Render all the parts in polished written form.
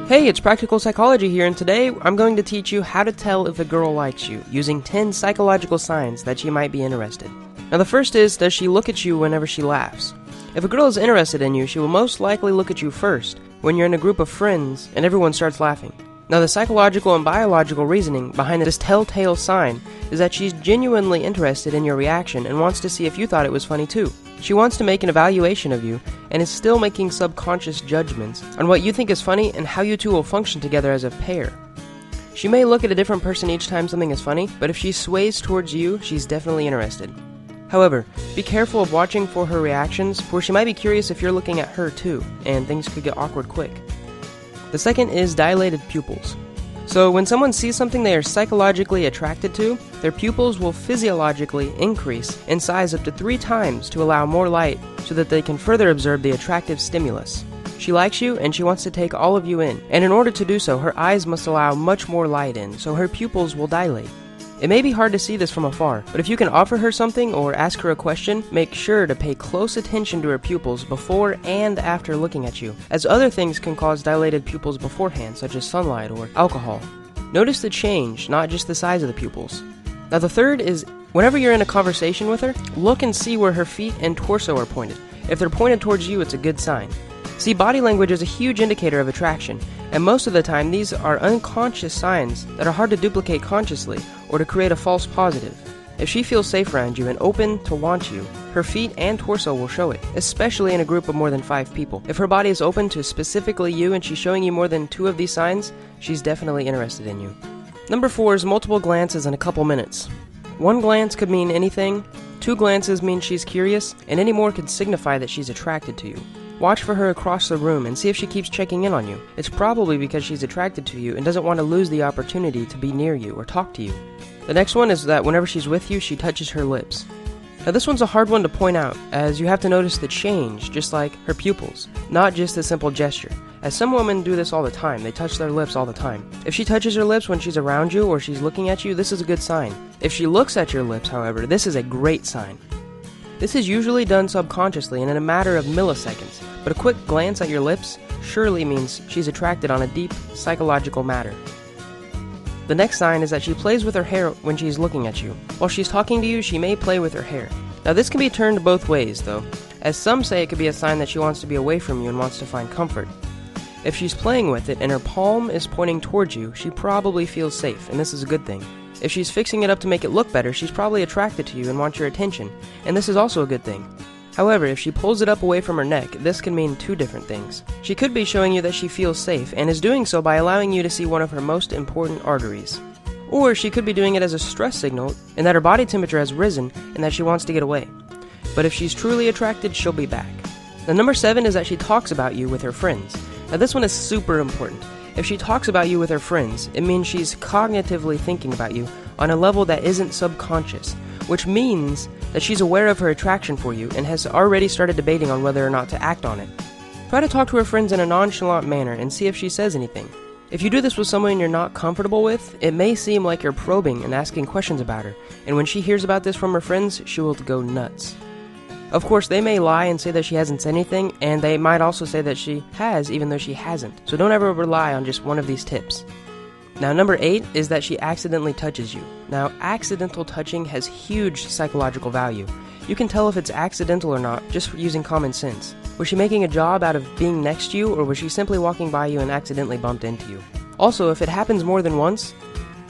Hey, it's Practical Psychology here, and today I'm going to teach you how to tell if a girl likes you using 10 psychological signs that she might be interested. Now the first is, does she look at you whenever she laughs? If a girl is interested in you, she will most likely look at you first when you're in a group of friends and everyone starts laughing. Now the psychological and biological reasoning behind this telltale sign is that she's genuinely interested in your reaction and wants to see if you thought it was funny too. She wants to make an evaluation of you and is still making subconscious judgments on what you think is funny and how you two will function together as a pair. She may look at a different person each time something is funny, but if she sways towards you, she's definitely interested. However, be careful of watching for her reactions, for she might be curious if you're looking at her too, and things could get awkward quick. The second is dilated pupils. So when someone sees something they are psychologically attracted to, their pupils will physiologically increase in size up to 3 times to allow more light so that they can further absorb the attractive stimulus. She likes you and she wants to take all of you in, and in order to do so, her eyes must allow much more light in, so her pupils will dilate. It may be hard to see this from afar, but if you can offer her something or ask her a question, make sure to pay close attention to her pupils before and after looking at you, as other things can cause dilated pupils beforehand, such as sunlight or alcohol. Notice the change, not just the size of the pupils. Now the third is, whenever you're in a conversation with her, look and see where her feet and torso are pointed. If they're pointed towards you, it's a good sign. See, body language is a huge indicator of attraction, and most of the time these are unconscious signs that are hard to duplicate consciously or to create a false positive. If she feels safe around you and open to want you, her feet and torso will show it, especially in a group of more than 5 people. If her body is open to specifically you and she's showing you more than 2 of these signs, she's definitely interested in you. Number 4 is multiple glances in a couple minutes. 1 glance could mean anything, 2 glances mean she's curious, and any more could signify that she's attracted to you. Watch for her across the room and see if she keeps checking in on you. It's probably because she's attracted to you and doesn't want to lose the opportunity to be near you or talk to you. The next one is that whenever she's with you, she touches her lips. Now this one's a hard one to point out, as you have to notice the change, just like her pupils, not just a simple gesture. As some women do this all the time, they touch their lips all the time. If she touches her lips when she's around you or she's looking at you, this is a good sign. If she looks at your lips, however, this is a great sign. This is usually done subconsciously and in a matter of milliseconds, but a quick glance at your lips surely means she's attracted on a deep psychological matter. The next sign is that she plays with her hair when she's looking at you. While she's talking to you, she may play with her hair. Now this can be turned both ways though, as some say it could be a sign that she wants to be away from you and wants to find comfort. If she's playing with it and her palm is pointing towards you, she probably feels safe, and this is a good thing. If she's fixing it up to make it look better, she's probably attracted to you and wants your attention, and this is also a good thing. However, if she pulls it up away from her neck, this can mean 2 different things. She could be showing you that she feels safe, and is doing so by allowing you to see one of her most important arteries. Or she could be doing it as a stress signal, in that her body temperature has risen and that she wants to get away. But if she's truly attracted, she'll be back. The number 7 is that she talks about you with her friends. Now this one is super important. If she talks about you with her friends, it means she's cognitively thinking about you on a level that isn't subconscious, which means that she's aware of her attraction for you and has already started debating on whether or not to act on it. Try to talk to her friends in a nonchalant manner and see if she says anything. If you do this with someone you're not comfortable with, it may seem like you're probing and asking questions about her, and when she hears about this from her friends, she will go nuts. Of course, they may lie and say that she hasn't said anything, and they might also say that she has even though she hasn't, so don't ever rely on just one of these tips. Now number 8 is that she accidentally touches you. Now accidental touching has huge psychological value. You can tell if it's accidental or not just using common sense. Was she making a job out of being next to you, or was she simply walking by you and accidentally bumped into you? Also, if it happens more than once,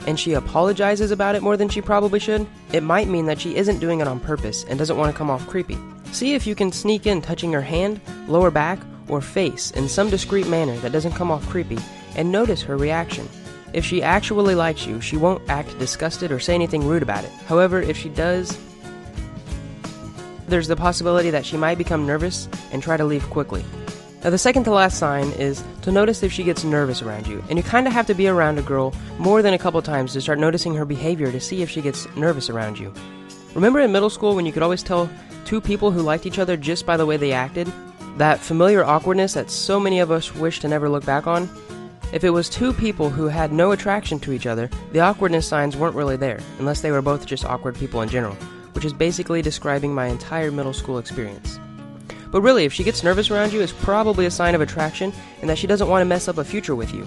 and she apologizes about it more than she probably should, it might mean that she isn't doing it on purpose and doesn't want to come off creepy. See if you can sneak in touching her hand, lower back, or face in some discreet manner that doesn't come off creepy, and notice her reaction. If she actually likes you, she won't act disgusted or say anything rude about it. However, if she does, there's the possibility that she might become nervous and try to leave quickly. Now the second to last sign is to notice if she gets nervous around you, and you kind of have to be around a girl more than a couple times to start noticing her behavior to see if she gets nervous around you. Remember in middle school when you could always tell 2 people who liked each other just by the way they acted? That familiar awkwardness that so many of us wish to never look back on? If it was 2 people who had no attraction to each other, the awkwardness signs weren't really there, unless they were both just awkward people in general, which is basically describing my entire middle school experience. But really, if she gets nervous around you, it's probably a sign of attraction and that she doesn't want to mess up a future with you.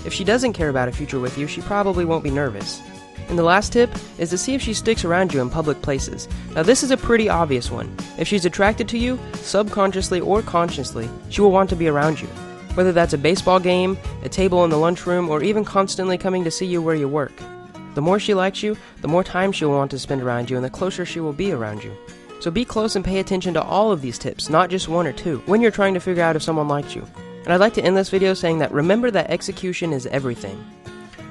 If she doesn't care about a future with you, she probably won't be nervous. And the last tip is to see if she sticks around you in public places. Now this is a pretty obvious one. If she's attracted to you, subconsciously or consciously, she will want to be around you. Whether that's a baseball game, a table in the lunchroom, or even constantly coming to see you where you work. The more she likes you, the more time she will want to spend around you and the closer she will be around you. So be close and pay attention to all of these tips, not just one or two, when you're trying to figure out if someone likes you. And I'd like to end this video saying that remember that execution is everything.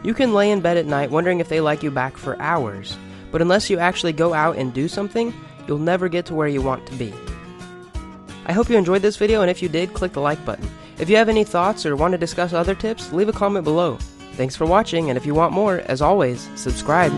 You can lay in bed at night wondering if they like you back for hours, but unless you actually go out and do something, you'll never get to where you want to be. I hope you enjoyed this video, and if you did, click the like button. If you have any thoughts or want to discuss other tips, leave a comment below. Thanks for watching, and if you want more, as always, subscribe.